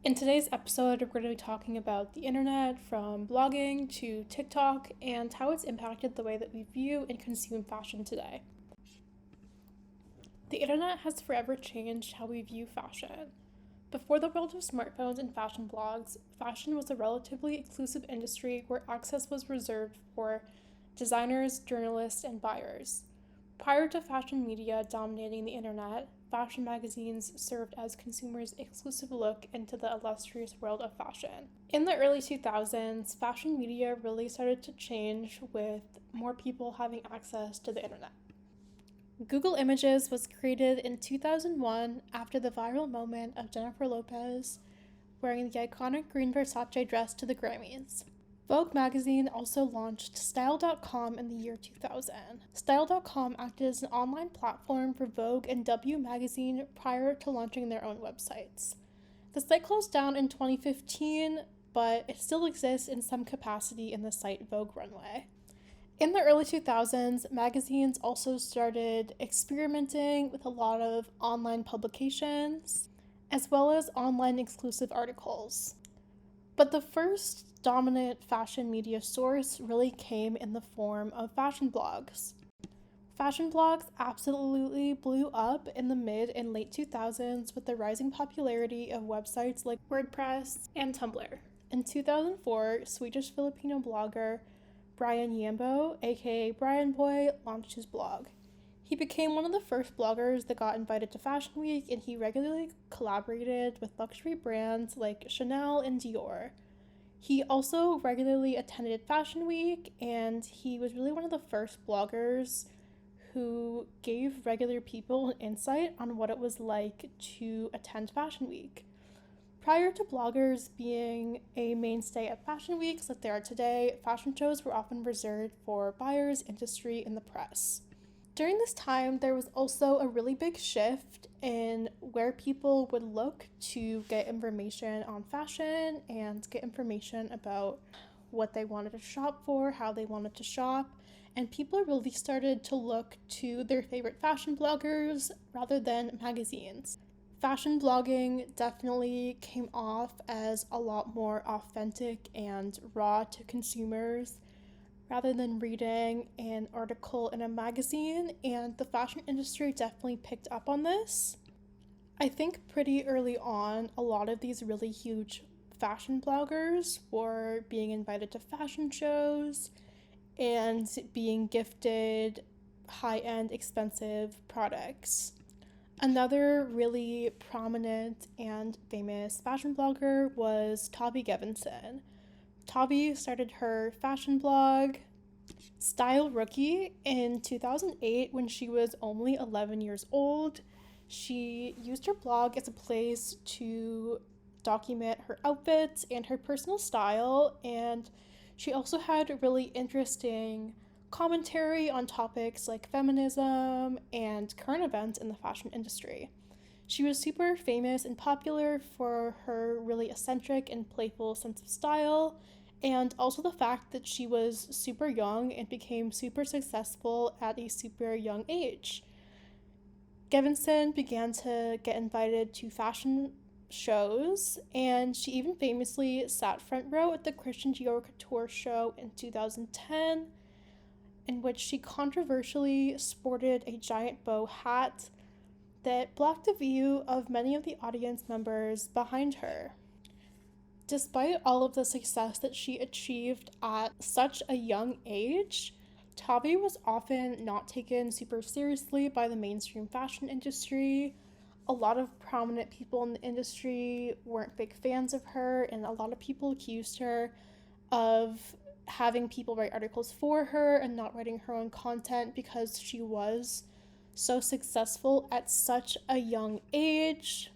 In today's episode, we're going to be talking about the internet, from blogging to TikTok, and how it's impacted the way that we view and consume fashion today. The internet has forever changed how we view fashion. Before the world of smartphones and fashion blogs, fashion was a relatively exclusive industry where access was reserved for designers, journalists, and buyers. Prior to fashion media dominating the internet, fashion magazines served as consumers' exclusive look into the illustrious world of fashion. In the early 2000s, fashion media really started to change with more people having access to the internet. Google Images was created in 2001 after the viral moment of Jennifer Lopez wearing the iconic green Versace dress to the Grammys. Vogue magazine also launched Style.com in the year 2000. Style.com acted as an online platform for Vogue and W magazine prior to launching their own websites. The site closed down in 2015, but it still exists in some capacity in the site Vogue Runway. In the early 2000s, magazines also started experimenting with a lot of online publications, as well as online exclusive articles. But the first dominant fashion media source really came in the form of fashion blogs. Fashion blogs absolutely blew up in the mid and late 2000s with the rising popularity of websites like WordPress and Tumblr. In 2004, Swedish-Filipino blogger Brian Yambo, aka Brian Boy, launched his blog. He became one of the first bloggers that got invited to Fashion Week, and he regularly collaborated with luxury brands like Chanel and Dior. He also regularly attended Fashion Week, and he was really one of the first bloggers who gave regular people an insight on what it was like to attend Fashion Week. Prior to bloggers being a mainstay at fashion weeks like they are today, fashion shows were often reserved for buyers, industry, and the press. During this time, there was also a really big shift in where people would look to get information on fashion and get information about what they wanted to shop for, how they wanted to shop, and people really started to look to their favorite fashion bloggers rather than magazines. Fashion blogging definitely came off as a lot more authentic and raw to consumers rather than reading an article in a magazine, and the fashion industry definitely picked up on this. I think pretty early on, a lot of these really huge fashion bloggers were being invited to fashion shows and being gifted high-end expensive products. Another really prominent and famous fashion blogger was Tavi Gevinson. Tavi started her fashion blog, Style Rookie, in 2008 when she was only 11 years old. She used her blog as a place to document her outfits and her personal style, and she also had really interesting commentary on topics like feminism and current events in the fashion industry. She was super famous and popular for her really eccentric and playful sense of style, and also the fact that she was super young and became super successful at a super young age. Gevinson began to get invited to fashion shows, and she even famously sat front row at the Christian Dior Couture show in 2010, in which she controversially sported a giant bow hat that blocked the view of many of the audience members behind her. Despite all of the success that she achieved at such a young age, Tavi was often not taken super seriously by the mainstream fashion industry. A lot of prominent people in the industry weren't big fans of her, and a lot of people accused her of having people write articles for her and not writing her own content because she was so successful at such a young age.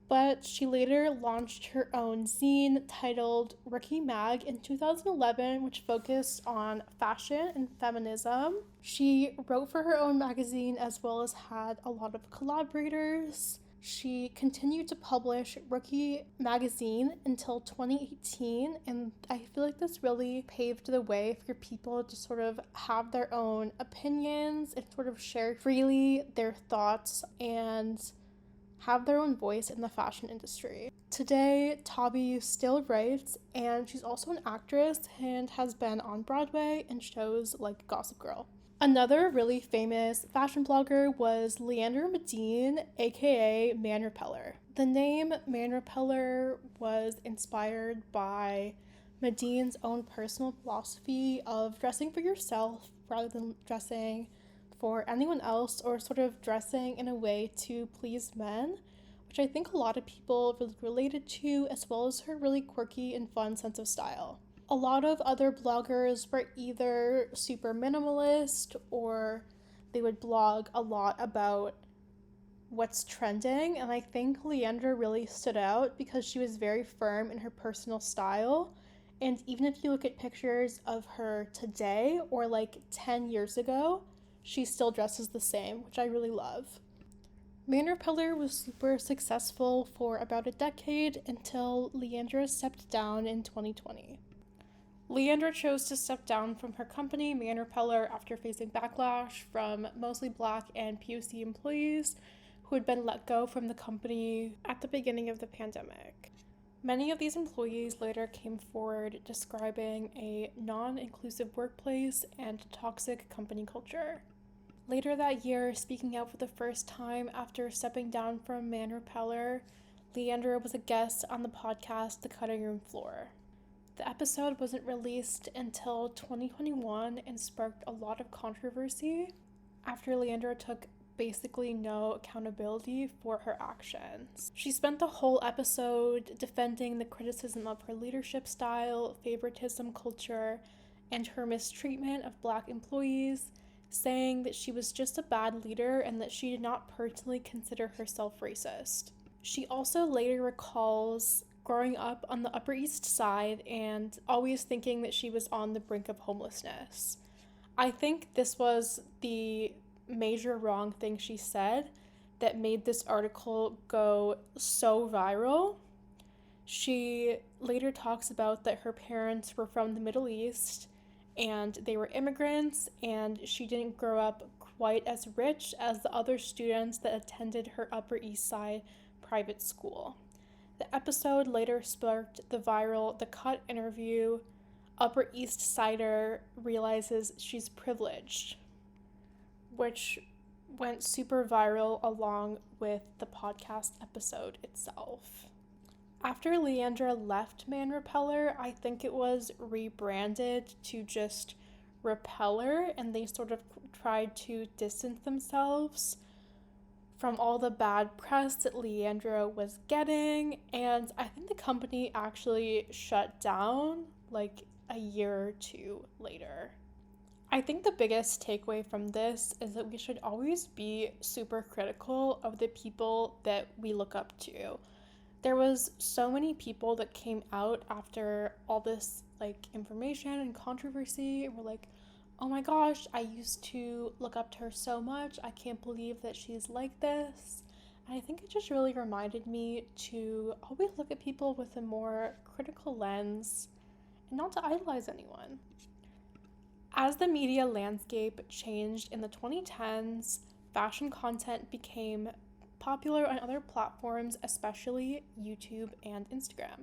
But she later launched her own zine titled Rookie Mag in 2011, which focused on fashion and feminism. She wrote for her own magazine as well as had a lot of collaborators. She continued to publish Rookie Magazine until 2018, and I feel like this really paved the way for people to sort of have their own opinions and sort of share freely their thoughts and have their own voice in the fashion industry. Today, Tabi still writes, and she's also an actress and has been on Broadway in shows like Gossip Girl. Another really famous fashion blogger was Leandra Medine, aka Man Repeller. The name Man Repeller was inspired by Medine's own personal philosophy of dressing for yourself rather than dressing for anyone else, or sort of dressing in a way to please men, which I think a lot of people really related to, as well as her really quirky and fun sense of style. A lot of other bloggers were either super minimalist, or they would blog a lot about what's trending, and I think Leandra really stood out because she was very firm in her personal style. And even if you look at pictures of her today or like 10 years ago, she still dresses the same, which I really love. Man Repeller was super successful for about a decade until Leandra stepped down in 2020. Leandra chose to step down from her company, Man Repeller, after facing backlash from mostly Black and POC employees who had been let go from the company at the beginning of the pandemic. Many of these employees later came forward describing a non-inclusive workplace and toxic company culture. Later that year, speaking out for the first time after stepping down from Man Repeller, Leandra was a guest on the podcast The Cutting Room Floor. The episode wasn't released until 2021 and sparked a lot of controversy after Leandra took basically no accountability for her actions. She spent the whole episode defending the criticism of her leadership style, favoritism culture, and her mistreatment of Black employees, saying that she was just a bad leader and that she did not personally consider herself racist. She also later recalls growing up on the Upper East Side and always thinking that she was on the brink of homelessness. I think this was the major wrong thing she said that made this article go so viral. She later talks about that her parents were from the Middle East and they were immigrants, and she didn't grow up quite as rich as the other students that attended her Upper East Side private school. The episode later sparked the viral The Cut interview. Upper East Sider realizes she's privileged, which went super viral along with the podcast episode itself. After Leandra left Man Repeller, I think it was rebranded to just Repeller, and they sort of tried to distance themselves from all the bad press that Leandra was getting, and I think the company actually shut down like a year or two later. I think the biggest takeaway from this is that we should always be super critical of the people that we look up to. There was so many people that came out after all this like information and controversy and were like, oh my gosh, I used to look up to her so much. I can't believe that she's like this. And I think it just really reminded me to always look at people with a more critical lens and not to idolize anyone. As the media landscape changed in the 2010s, fashion content became popular on other platforms, especially YouTube and Instagram.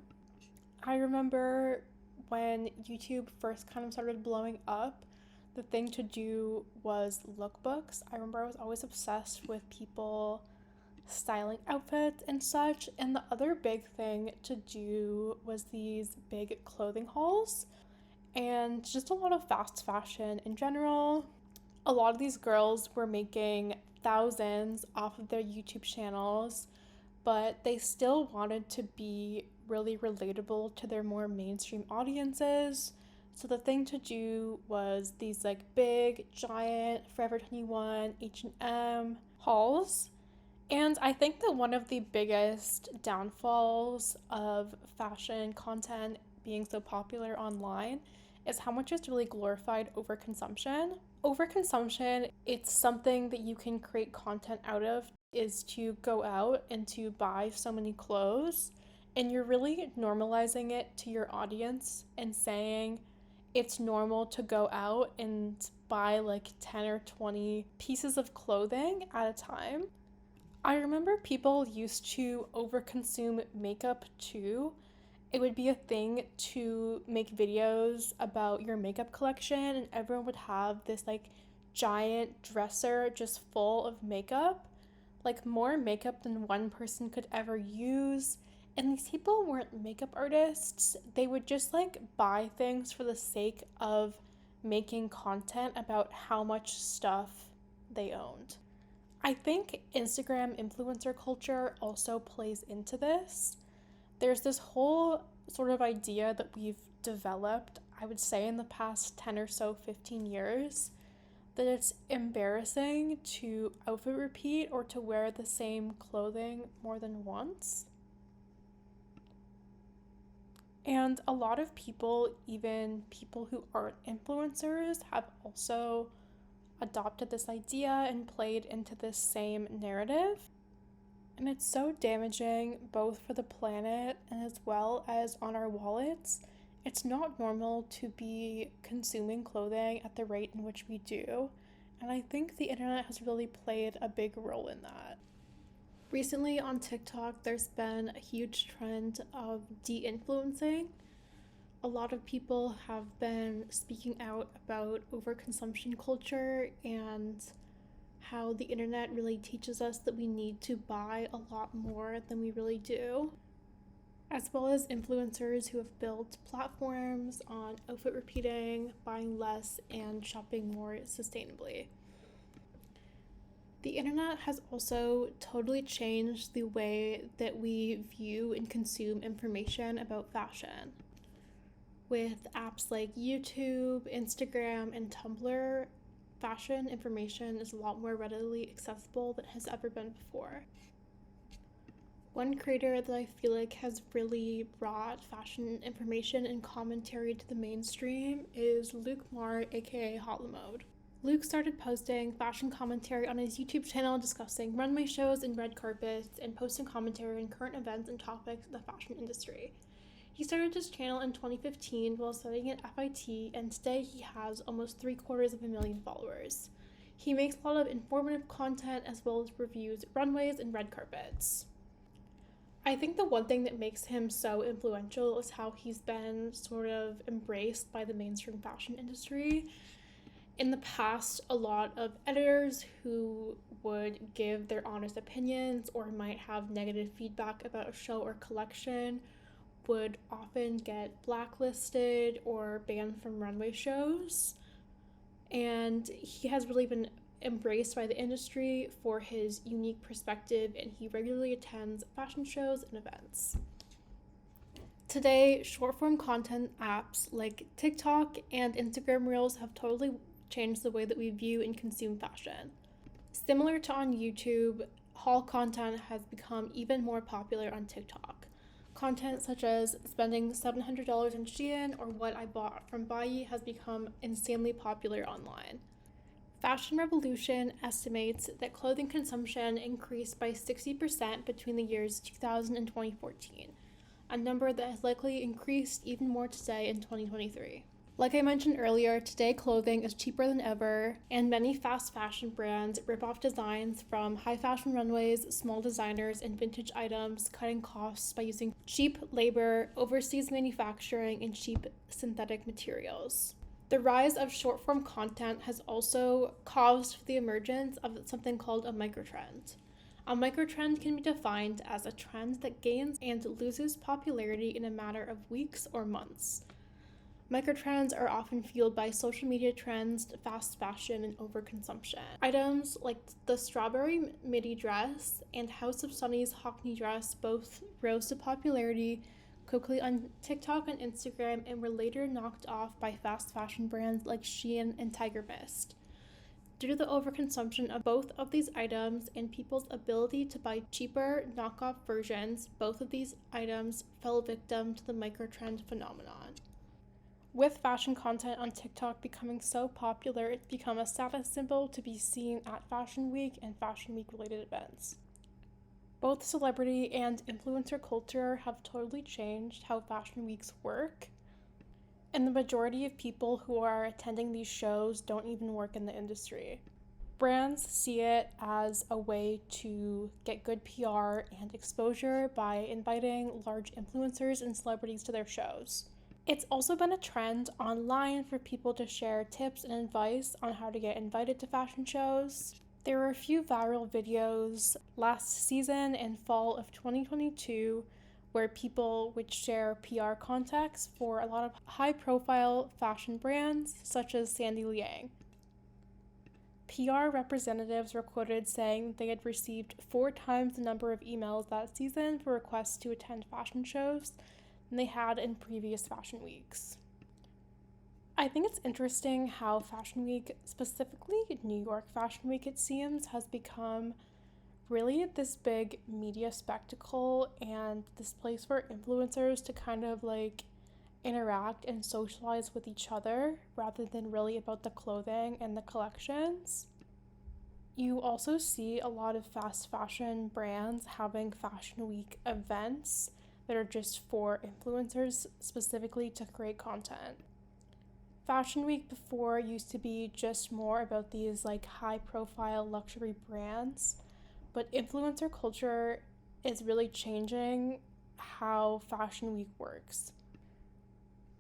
I remember when YouTube first kind of started blowing up, the thing to do was lookbooks. I remember I was always obsessed with people styling outfits and such, and the other big thing to do was these big clothing hauls and just a lot of fast fashion in general. A lot of these girls were making thousands off of their YouTube channels, but they still wanted to be really relatable to their more mainstream audiences. So the thing to do was these like big, giant Forever 21, H&M hauls. And I think that one of the biggest downfalls of fashion content being so popular online is how much it's really glorified overconsumption. Overconsumption, it's something that you can create content out of, is to go out and to buy so many clothes, and you're really normalizing it to your audience and saying it's normal to go out and buy like 10 or 20 pieces of clothing at a time. I remember people used to overconsume makeup too. It would be a thing to make videos about your makeup collection, and everyone would have this like giant dresser just full of makeup, like more makeup than one person could ever use. And these people weren't makeup artists, they would just like buy things for the sake of making content about how much stuff they owned. I think Instagram influencer culture also plays into this. There's this whole sort of idea that we've developed, I would say, in the past 10 or so, 15 years, that it's embarrassing to outfit repeat or to wear the same clothing more than once. And a lot of people, even people who aren't influencers, have also adopted this idea and played into this same narrative. And it's so damaging both for the planet and as well as on our wallets. It's not normal to be consuming clothing at the rate in which we do. And I think the internet has really played a big role in that. Recently on TikTok, there's been a huge trend of de-influencing. A lot of people have been speaking out about overconsumption culture and how the internet really teaches us that we need to buy a lot more than we really do, as well as influencers who have built platforms on outfit repeating, buying less, and shopping more sustainably. The internet has also totally changed the way that we view and consume information about fashion. With apps like YouTube, Instagram, and Tumblr, fashion information is a lot more readily accessible than it has ever been before. One creator that I feel like has really brought fashion information and commentary to the mainstream is Luke Mar, aka Hotlamode. Luke started posting fashion commentary on his YouTube channel discussing runway shows and red carpets and posting commentary on current events and topics in the fashion industry. He started his channel in 2015 while studying at FIT, and today he has almost 750,000 followers. He makes a lot of informative content as well as reviews runways and red carpets. I think the one thing that makes him so influential is how he's been sort of embraced by the mainstream fashion industry. In the past, a lot of editors who would give their honest opinions or might have negative feedback about a show or collection would often get blacklisted or banned from runway shows. And he has really been embraced by the industry for his unique perspective, and he regularly attends fashion shows and events. Today, short-form content apps like TikTok and Instagram Reels have totally changed the way that we view and consume fashion. Similar to on YouTube, haul content has become even more popular on TikTok. Content such as spending $700 in Shein or what I bought from Buyee has become insanely popular online. Fashion Revolution estimates that clothing consumption increased by 60% between the years 2000 and 2014, a number that has likely increased even more today in 2023. Like I mentioned earlier, today clothing is cheaper than ever, and many fast fashion brands rip off designs from high fashion runways, small designers, and vintage items, cutting costs by using cheap labor, overseas manufacturing, and cheap synthetic materials. The rise of short-form content has also caused the emergence of something called a microtrend. A microtrend can be defined as a trend that gains and loses popularity in a matter of weeks or months. Microtrends are often fueled by social media trends, fast fashion, and overconsumption. Items like the strawberry midi dress and House of Sunny's Hockney dress both rose to popularity quickly on TikTok and Instagram and were later knocked off by fast fashion brands like Shein and Tiger Mist. Due to the overconsumption of both of these items and people's ability to buy cheaper knockoff versions, both of these items fell victim to the microtrend phenomenon. With fashion content on TikTok becoming so popular, it's become a status symbol to be seen at Fashion Week and Fashion Week related events. Both celebrity and influencer culture have totally changed how fashion weeks work, and the majority of people who are attending these shows don't even work in the industry. Brands see it as a way to get good PR and exposure by inviting large influencers and celebrities to their shows. It's also been a trend online for people to share tips and advice on how to get invited to fashion shows. There were a few viral videos last season and fall of 2022 where people would share PR contacts for a lot of high-profile fashion brands such as Sandy Liang. PR representatives were quoted saying they had received 4 times the number of emails that season for requests to attend fashion shows than they had in previous fashion weeks. I think it's interesting how Fashion Week, specifically New York Fashion Week, it seems, has become really this big media spectacle and this place for influencers to kind of like interact and socialize with each other rather than really about the clothing and the collections. You also see a lot of fast fashion brands having Fashion Week events that are just for influencers specifically to create content. Fashion Week before used to be just more about these like high profile luxury brands, but influencer culture is really changing how Fashion Week works.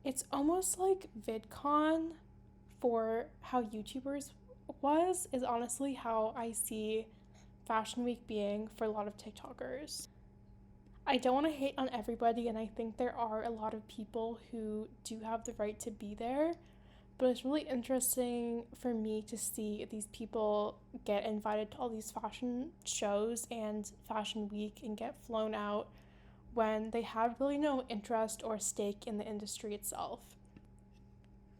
It's almost like VidCon for how YouTubers is honestly how I see Fashion Week being for a lot of TikTokers. I don't want to hate on everybody, and I think there are a lot of people who do have the right to be there, but it's really interesting for me to see these people get invited to all these fashion shows and Fashion Week and get flown out when they have really no interest or stake in the industry itself.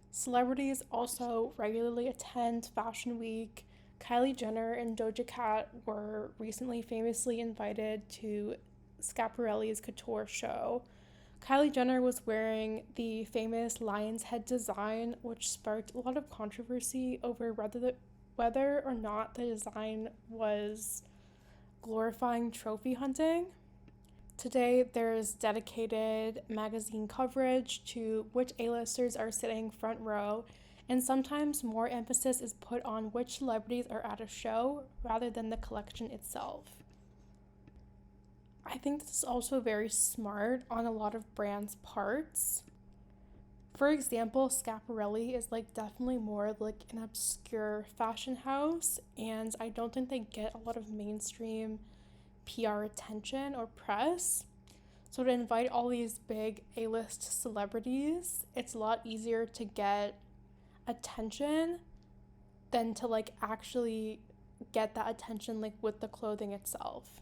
Celebrities also regularly attend Fashion Week. Kylie Jenner and Doja Cat were recently famously invited to Schiaparelli's couture show. Kylie Jenner was wearing the famous lion's head design, which sparked a lot of controversy over whether or not the design was glorifying trophy hunting. Today, there's dedicated magazine coverage to which A-listers are sitting front row, and sometimes more emphasis is put on which celebrities are at a show rather than the collection itself. I think this is also very smart on a lot of brands' parts. For example, Schiaparelli is like definitely more like an obscure fashion house, and I don't think they get a lot of mainstream PR attention or press. So to invite all these big A-list celebrities, it's a lot easier to get attention than to like actually get that attention like with the clothing itself.